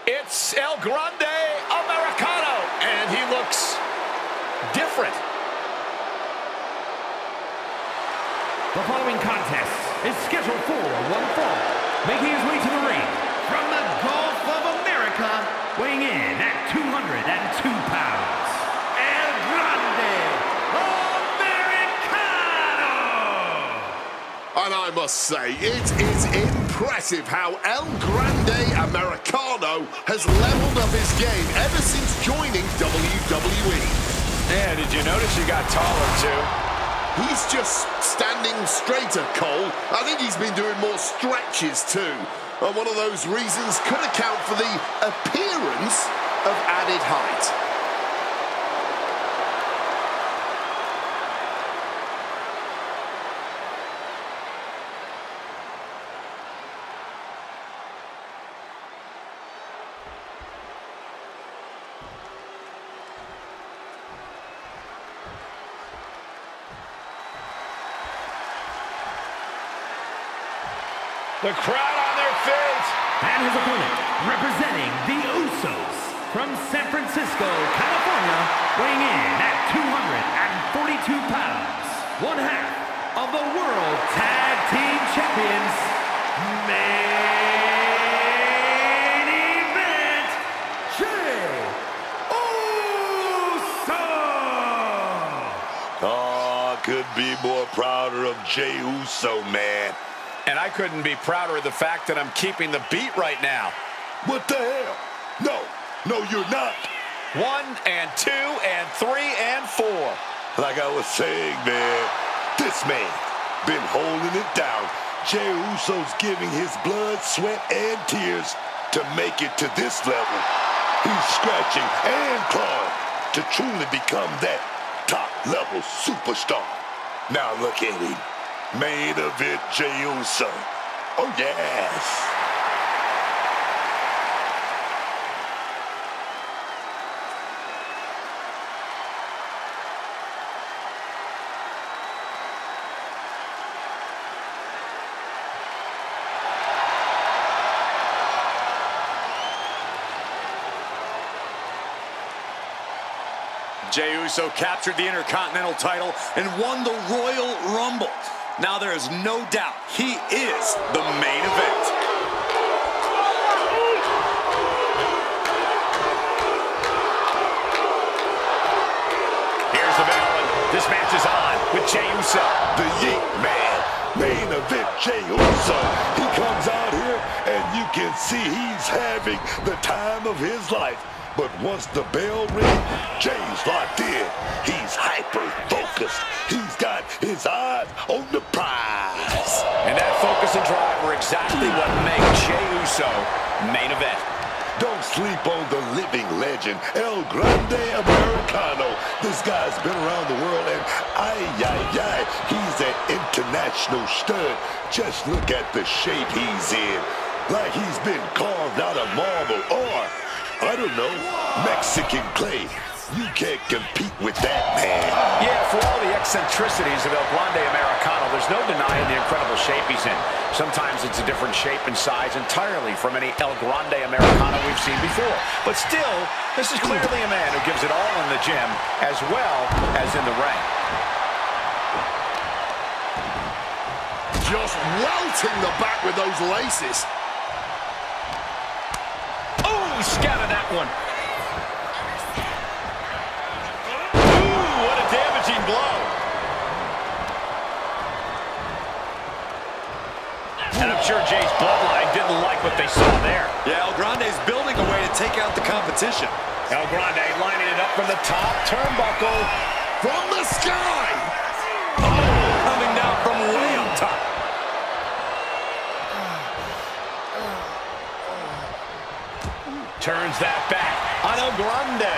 It's El Grande Americano, and he looks different. The following contest is scheduled for one fall. Making his way to the ring from the Gulf of America, weighing in at 202 pounds, El Grande Americano! And I must say, it is impressive how El Grande Americano has leveled up his game ever since joining WWE. Yeah, did you notice he got taller, too? He's just standing straighter, Cole. I think he's been doing more stretches, too. And one of those reasons could account for the appearance of added height. The crowd on their feet. And his opponent, representing the Usos, from San Francisco, California, weighing in at 242 pounds, one half of the World Tag Team Champions, main event, Jey Uso! Oh, could be more prouder of Jey Uso, man. And I couldn't be prouder of the fact that I'm keeping the beat right now. What the hell? No, you're not. 1 and 2 and 3 and 4. Like I was saying, man, this man been holding it down. Jey Uso's giving his blood, sweat, and tears to make it to this level. He's scratching and clawing to truly become that top-level superstar. Now look at him. Main event Jey Uso. Oh, yes. Jey Uso captured the Intercontinental title and won the Royal Rumble. Now there is no doubt he is the main event. Here's the bell, and this match is on with Jey Uso. The Yeet Man, main event Jey Uso. He comes out here and you can see he's having the time of his life. But once the bell rings, Jey's locked in. He's hyper-focused. He's got his eyes on the prize. And that focus and drive are exactly what make Jey Uso main event. Don't sleep on the living legend, El Grande Americano. This guy's been around the world, and he's an international stud. Just look at the shape he's in. Like he's been carved out of marble or, I don't know, Mexican clay. You can't compete with that, man. Yeah, for all the eccentricities of El Grande Americano, there's no denying the incredible shape he's in. Sometimes it's a different shape and size entirely from any El Grande Americano we've seen before. But still, this is clearly a man who gives it all in the gym as well as in the ring. Just welting the back with those laces. Oh, he scouted that one. Blow. And I'm sure Jey's bloodline didn't like what they saw there. Yeah, El Grande's building a way to take out the competition. El Grande lining it up from the top turnbuckle. From the sky! Oh, coming down from way on top. Turns that back on El Grande.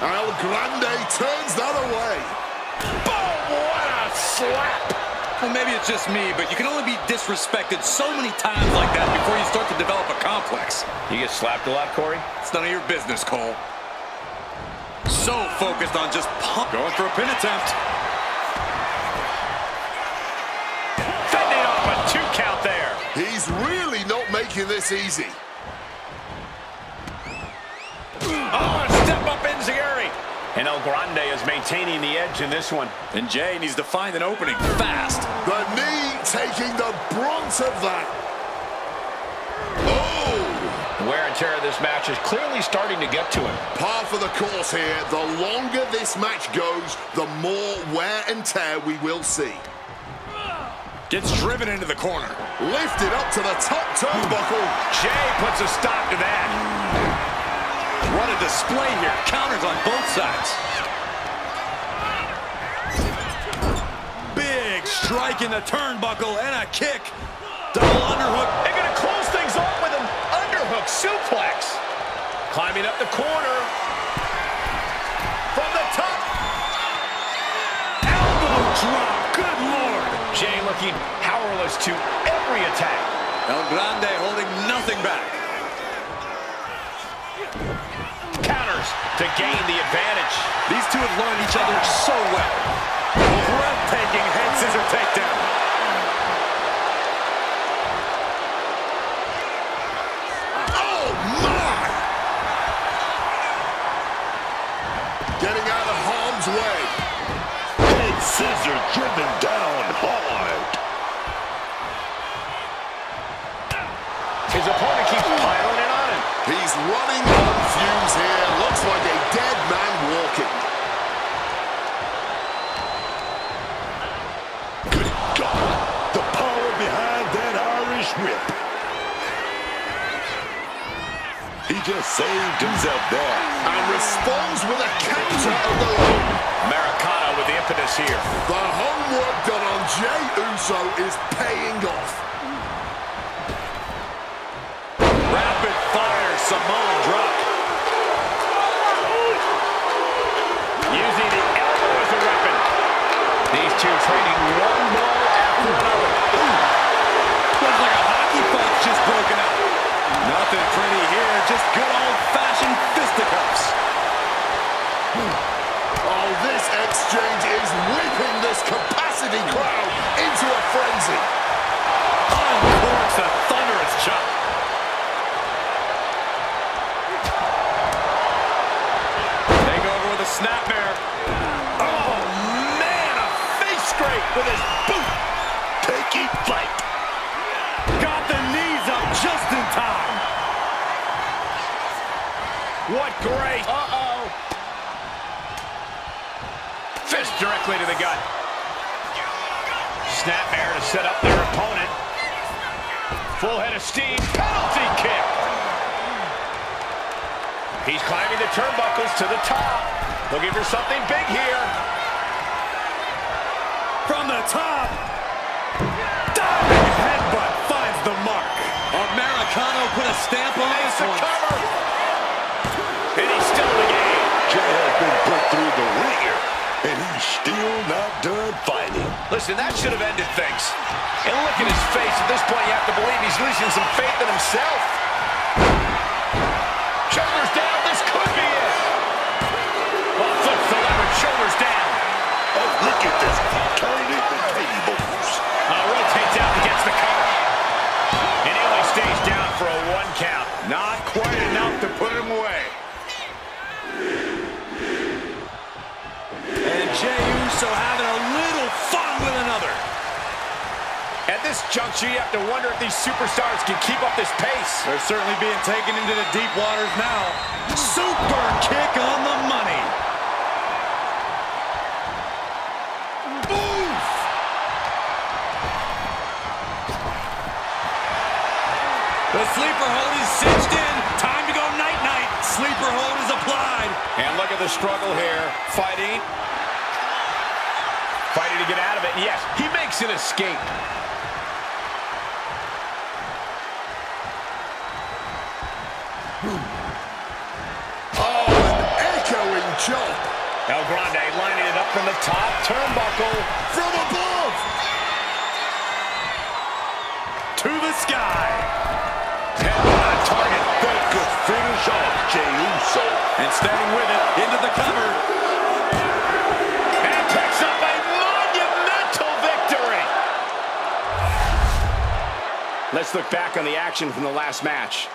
El Grande turns that away. Boom! What a slap! Well, maybe it's just me, but you can only be disrespected so many times like that before you start to develop a complex. You get slapped a lot, Corey? It's none of your business, Cole. So focused on just going for a pin attempt. He's really not making this easy. Oh, a step up enziguri. And El Grande is maintaining the edge in this one. And Jay needs to find an opening fast. The knee taking the brunt of that. Oh! The wear and tear of this match is clearly starting to get to him. Par for the course here. The longer this match goes, the more wear and tear we will see. Gets driven into the corner. Lifted up to the top turnbuckle. Jay puts a stop to that. What a display here. Counters on both sides. Big strike in the turnbuckle and a kick. Double underhook. They're going to close things off with an underhook suplex. Climbing up the corner. From the top. Elbow drop. Good Lord. Jay looking powerless to every attack. El Grande holding nothing back. Counters to gain the advantage. These two have learned each other so well. Breathtaking head scissor takedown. Oh, my! Getting out of harm's way. Head scissor driven down hard. His opponent keeps piling it on him. He's running on fumes here. Looks like a dead man walking. Good God, the power behind that Irish whip. He just saved himself there. And responds with a counter of the own. Americano with the impetus here. The homework done on Jey Uso is paying off. Rapid fire Samoan drop. Using the elbow as a weapon. These two trading one blow after another. Looks like a hockey puck just broken out. Nothing pretty here, just good old-fashioned fisticuffs. Oh, this exchange is whipping this capacity crowd into a frenzy. Uncorks a thunderous chop. Takeover with a snapmare. Oh, man, a face scrape with his boot. Taking flight. Got the knees up just in time. What great. Uh-oh. Fist directly to the gut. Snapmare to set up their opponent. Full head of steam. Penalty kick. He's climbing the turnbuckles to the top. Looking for something big here. From the top. Diving headbutt finds the mark. Americano put a stamp on Makes this the one. cover. And he's still in the game. Jay has been put through the ringer, and he's still not done fighting. Listen, that should have ended things. And look at his face. At this point, you have to believe he's losing some faith in himself. Shoulders down. This could be it. Well, flips the leverage. Shoulders down. Oh, look at this. Turning the tables. Rotates out and gets the cover. And he only stays down for a 1 count. Not quite enough to put him away. And Jey Uso having a little fun with another. At this juncture, you have to wonder if these superstars can keep up this pace. They're certainly being taken into the deep waters now. Super kick on the money. Oof! The sleeper hold is cinched in. Time to go night-night. Sleeper hold is applied. And look at the struggle here. Fighting. Fighting to get out of it. And yes, he makes an escape. Oh, an echoing chop. El Grande lining it up from the top. Turnbuckle. From above. To the sky. Headbutt on target. That could finish off Jey Uso. And staying with it, into the cover. And picks up a monumental victory. Let's look back on the action from the last match.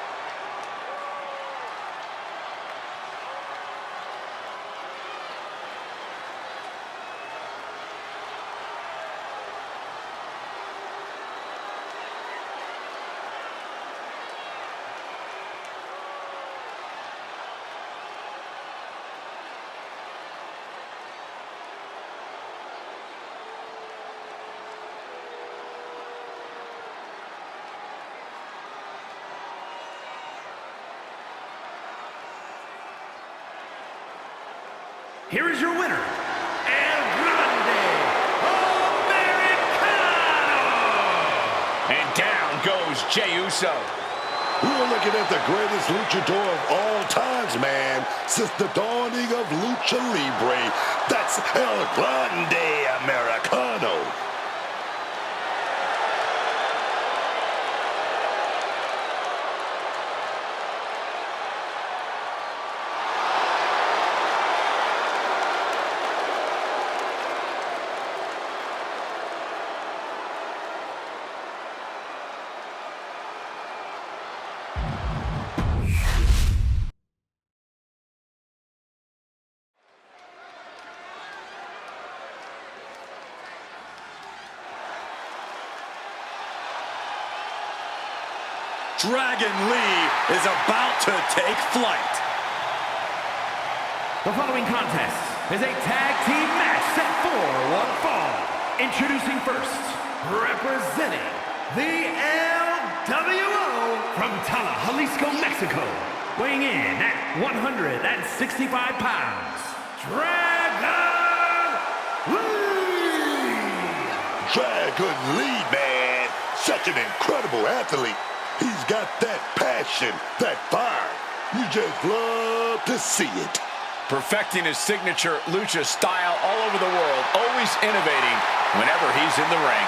Here is your winner, El Grande Americano! And down goes Jey Uso. We're looking at the greatest luchador of all times, man. Since the dawning of Lucha Libre, that's El Grande Americano. Dragon Lee is about to take flight. The following contest is a tag team match set for one fall. Introducing first, representing the LWO from Tala, Jalisco, Mexico, weighing in at 165 pounds, Dragon Lee! Dragon Lee, man. Such an incredible athlete. He's got that passion, that fire. You just love to see it. Perfecting his signature lucha style all over the world, always innovating whenever he's in the ring.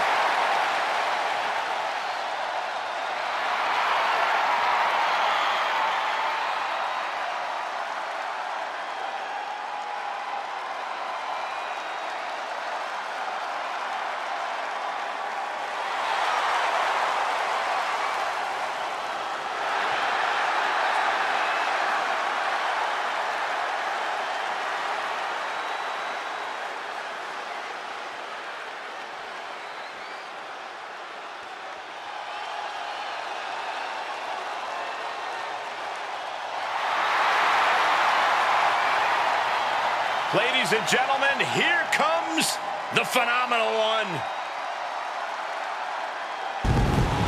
Ladies and gentlemen, here comes the phenomenal one.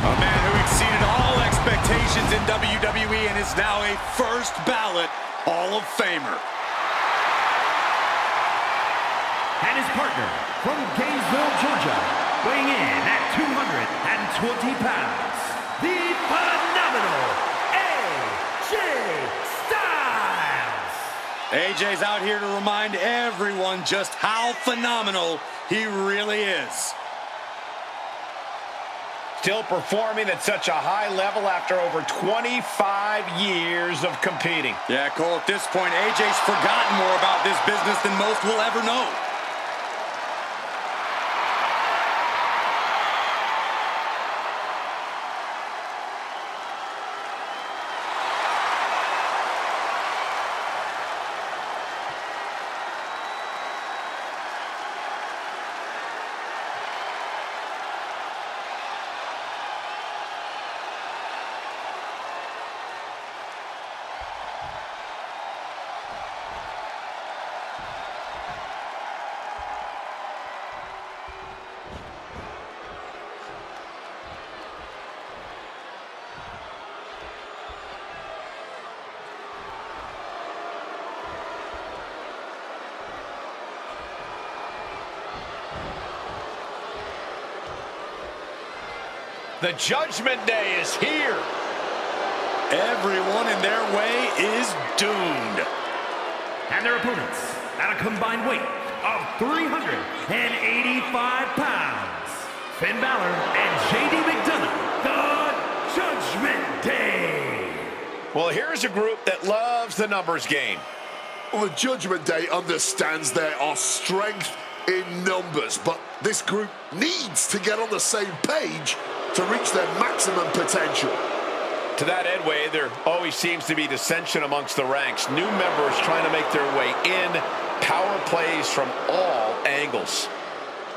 A man who exceeded all expectations in WWE and is now a first ballot Hall of Famer. And his partner from Gainesville, Georgia, weighing in at 220 pounds, the phenomenal AJ Styles. AJ's out here to remind everyone just how phenomenal he really is. Still performing at such a high level after over 25 years of competing. Yeah, Cole, at this point, AJ's forgotten more about this business than most will ever know. The Judgment Day is here. Everyone in their way is doomed. And their opponents at a combined weight of 385 pounds, Finn Balor and JD McDonough, the Judgment Day. Well, here's a group that loves the numbers game. Well, the Judgment Day understands there are strength in numbers, but this group needs to get on the same page to to reach their maximum potential. To that end, Wade, there always seems to be dissension amongst the ranks. New members trying to make their way in. Power plays from all angles.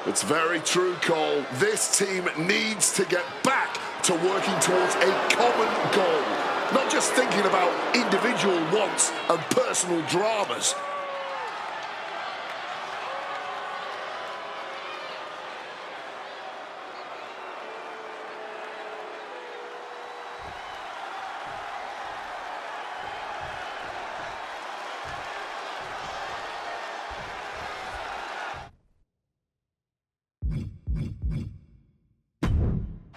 It's very true, Cole. This team needs to get back to working towards a common goal. Not just thinking about individual wants and personal dramas.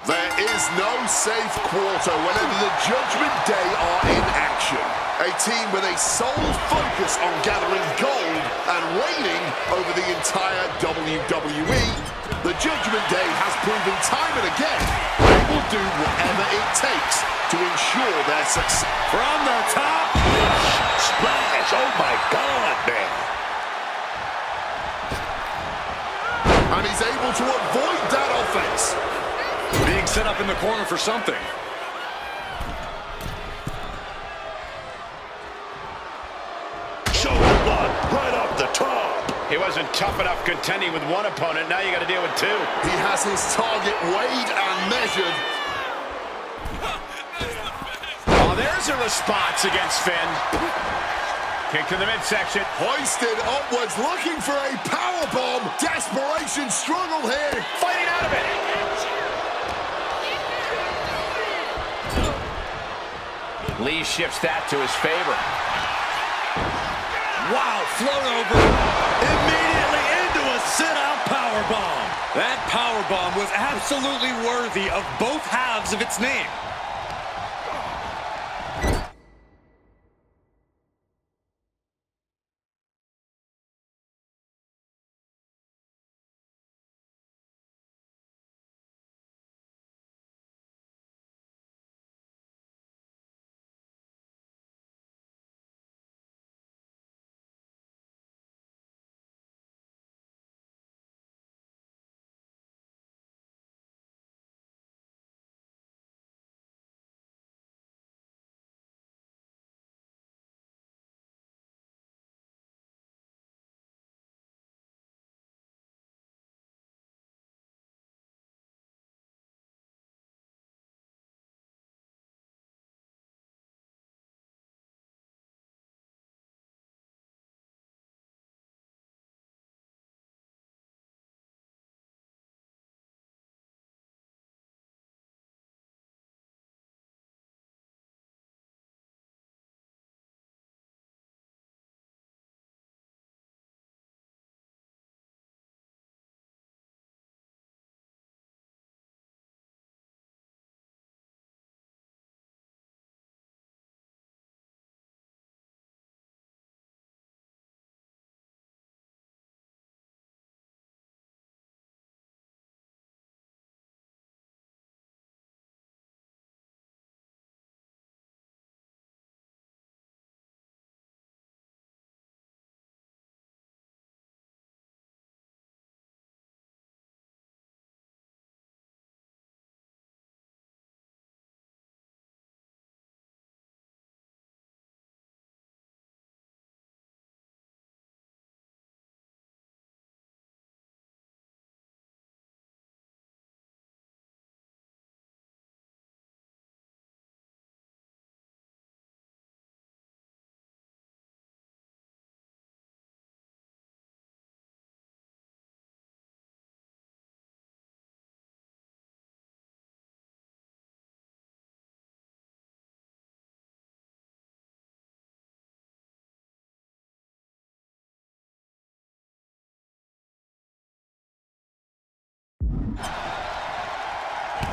There is no safe quarter whenever the Judgment Day are in action. A team with a sole focus on gathering gold and reigning over the entire WWE. The Judgment Day has proven time and again they will do whatever it takes to ensure their success. From the top. Splash. Oh, my God, man. And he's able to avoid that offense. Being set up in the corner for something. Shoulder block right off the top. He wasn't tough enough contending with one opponent. Now you got to deal with two. He has his target weighed and measured. Oh, there's a response against Finn. Kick to the midsection. Hoisted upwards, looking for a powerbomb. Desperation struggle here. Fighting out of it. Lee shifts that to his favor. Wow, float over. Immediately into a sit-out powerbomb. That powerbomb was absolutely worthy of both halves of its name.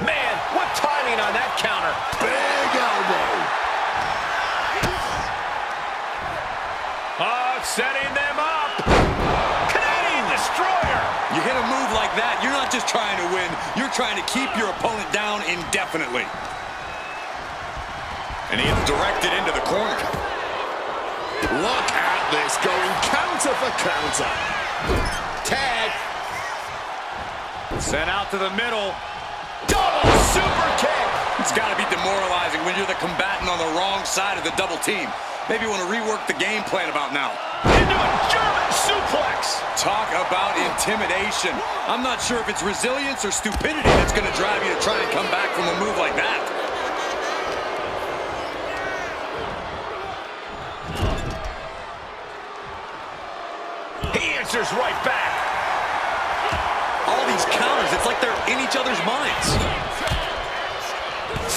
Man, what timing on that counter. Big elbow. Oh, setting them up. Canadian Destroyer. You hit a move like that, you're not just trying to win, you're trying to keep your opponent down indefinitely. And he is directed into the corner. Look at this, going counter for counter. Tag. Sent out to the middle. Double super kick. It's got to be demoralizing when you're the combatant on the wrong side of the double team. Maybe you want to rework the game plan about now. Into a German suplex. Talk about intimidation. I'm not sure if it's resilience or stupidity that's going to drive you to try and come back from a move like that. He answers right back. All these counters, it's like they're in each other's minds.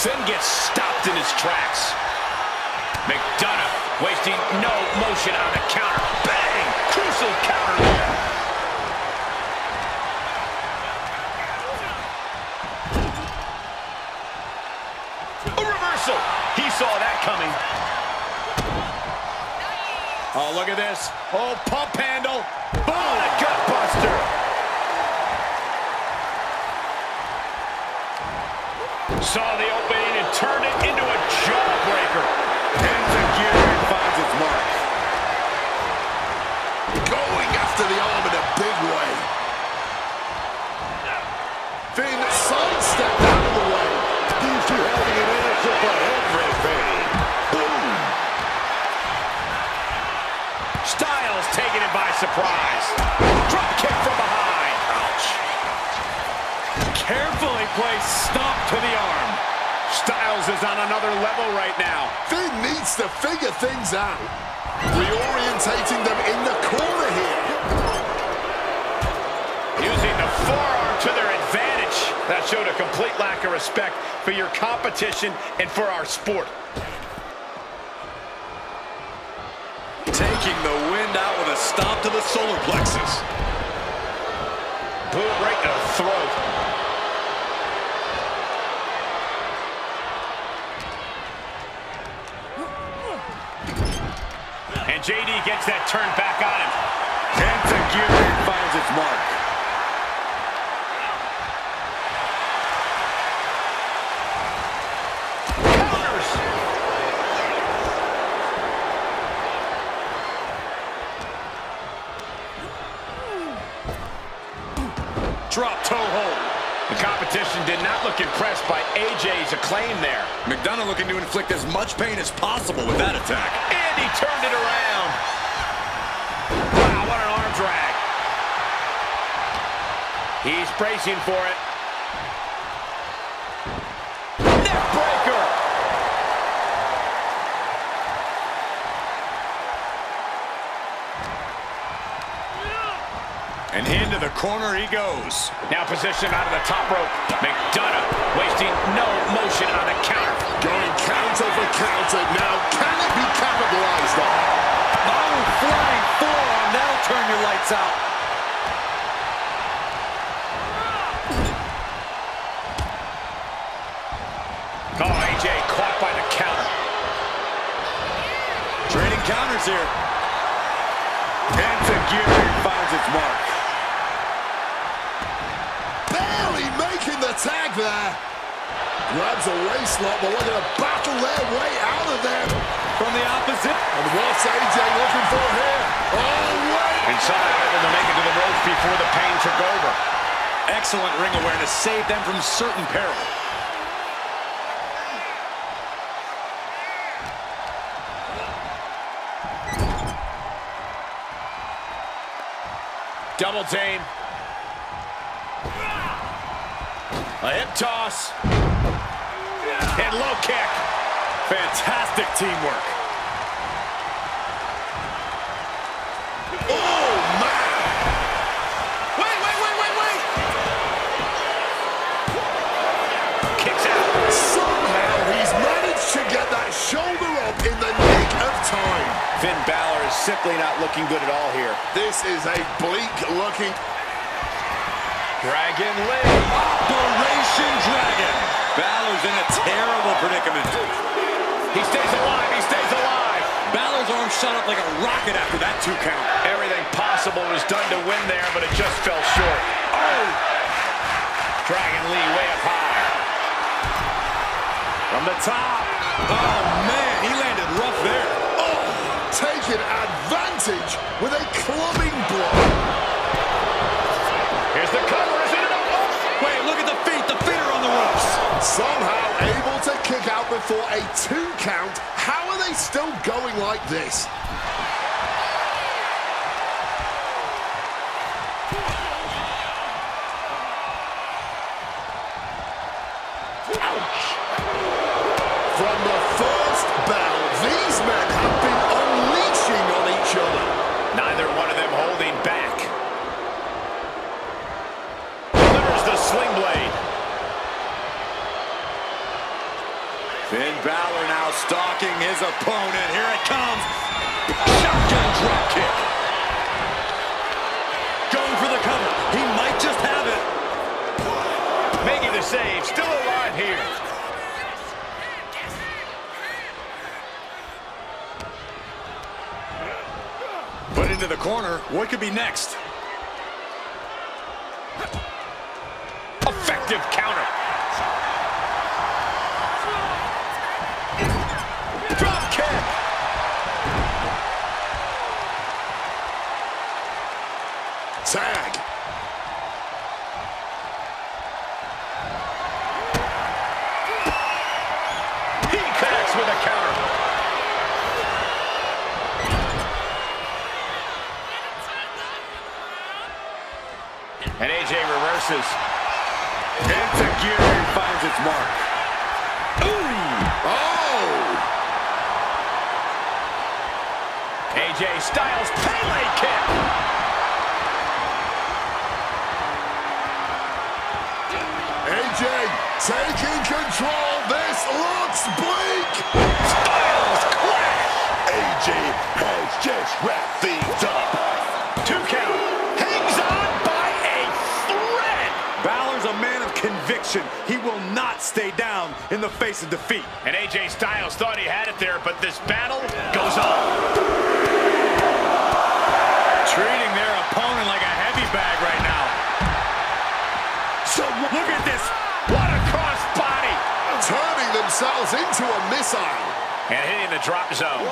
Finn gets stopped in his tracks. McDonough wasting no motion on the counter. Bang! Crucial counter there. A reversal. He saw that coming. Oh, look at this. Oh, pump handle. Boom, a gut buster. Saw the opening and turned it into a jawbreaker. Enziguri finds its mark. Going after the arm in a big way. Finn sidestepped out of the way. These two having an answer for everything. Boom. Styles taking it by surprise. Drop kick from behind. Ouch. Carefully placed stomp to the arm. Styles is on another level right now. Finn needs to figure things out. Reorientating them in the corner here. Using the forearm to their advantage. That showed a complete lack of respect for your competition and for our sport. Taking the wind out with a stomp to the solar plexus. Boot right to the throat. And JD gets that turn back on him. Enziguri finds its mark. Counters. Drop toe hold. The competition did not look impressed by AJ's acclaim there. McDonough looking to inflict as much pain as possible with that attack. And he turned it around. Wow, what an arm drag. He's bracing for it. Neck breaker. And into the corner he goes. Now positioned out of the top rope. McDonough wasting no motion on the counter. Going counter for counter now. Can it be capitalized on? Oh, flying forearm. That'll turn your lights out. Oh, AJ caught by the counter. Trading counters here. Enziguri finds its mark. Barely making the tag there. Grabs a waist lock, but looking to battle their way out of there. From the opposite. And what's AJ looking for here? Oh, wait! And somehow able to make it to the ropes before the pain took over. Excellent ring awareness saved them from certain peril. Double team. A hip toss. And low kick. Fantastic teamwork. Oh, man! Wait. Kicks out. Somehow he's managed to get that shoulder up in the nick of time. Finn Balor is simply not looking good at all here. This is a bleak-looking... Dragon Lee. Operation Dragon. Balor's in a terrible predicament. He stays alive. Balor's arm shot up like a rocket after that 2 count. Everything possible was done to win there, but it just fell short. Oh! Dragon Lee way up high. From the top. Oh, man, he landed rough there. Oh, taking advantage with a clubbing blow. Here's the cover. Is it enough? Wait, look at the feet. The feet are on the ropes. Somehow able to kick out before a 2 count. How are they still going like this? From the first bell, these men have been unleashing on each other. Neither one of them holding back. Delivers the sling blade. Finn Balor now stalking his opponent. Here it comes. Shotgun drop kick. Going for the cover. He might just have it. Making the save. Still alive here. Put into the corner. What could be next? Effective counter. Drop kick. Tag. He connects with a counter. And AJ reverses. Enzuigiri finds its mark. Ooh! Oh! AJ Styles Pele kick. AJ taking control. This looks bleak. Styles clash. AJ has just wrapped things up. 2 count. Hangs on by a thread. Balor's a man of conviction. He will not stay down in the face of defeat. And AJ Styles thought he had it there, but this battle goes on. Treating their opponent like a heavy bag right now. So Look at this. What a cross body. Turning themselves into a missile. And hitting the drop zone.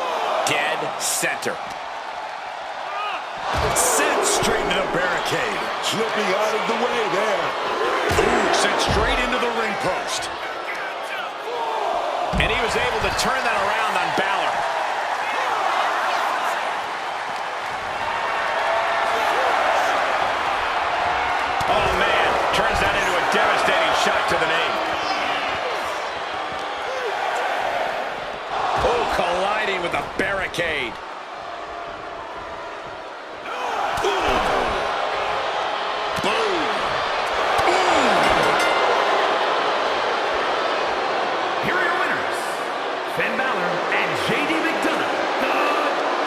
Dead center. Sent straight into the barricade. slipping out of the way there. Ooh, sent straight into the ring post. And he was able to turn that around on Balor. Oh, man. Turns that into a devastating shot to the knee. Oh, colliding with the barricade. Here are your winners, Finn Balor and JD McDonough, the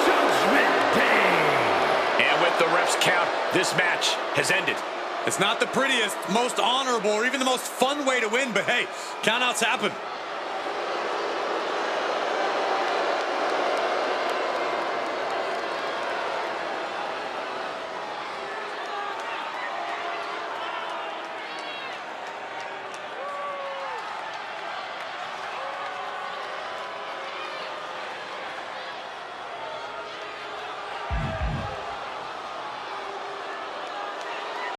Judgment Day. And with the ref's count, this match has ended. It's not the prettiest, most honorable, or even the most fun way to win, but hey, countouts happen.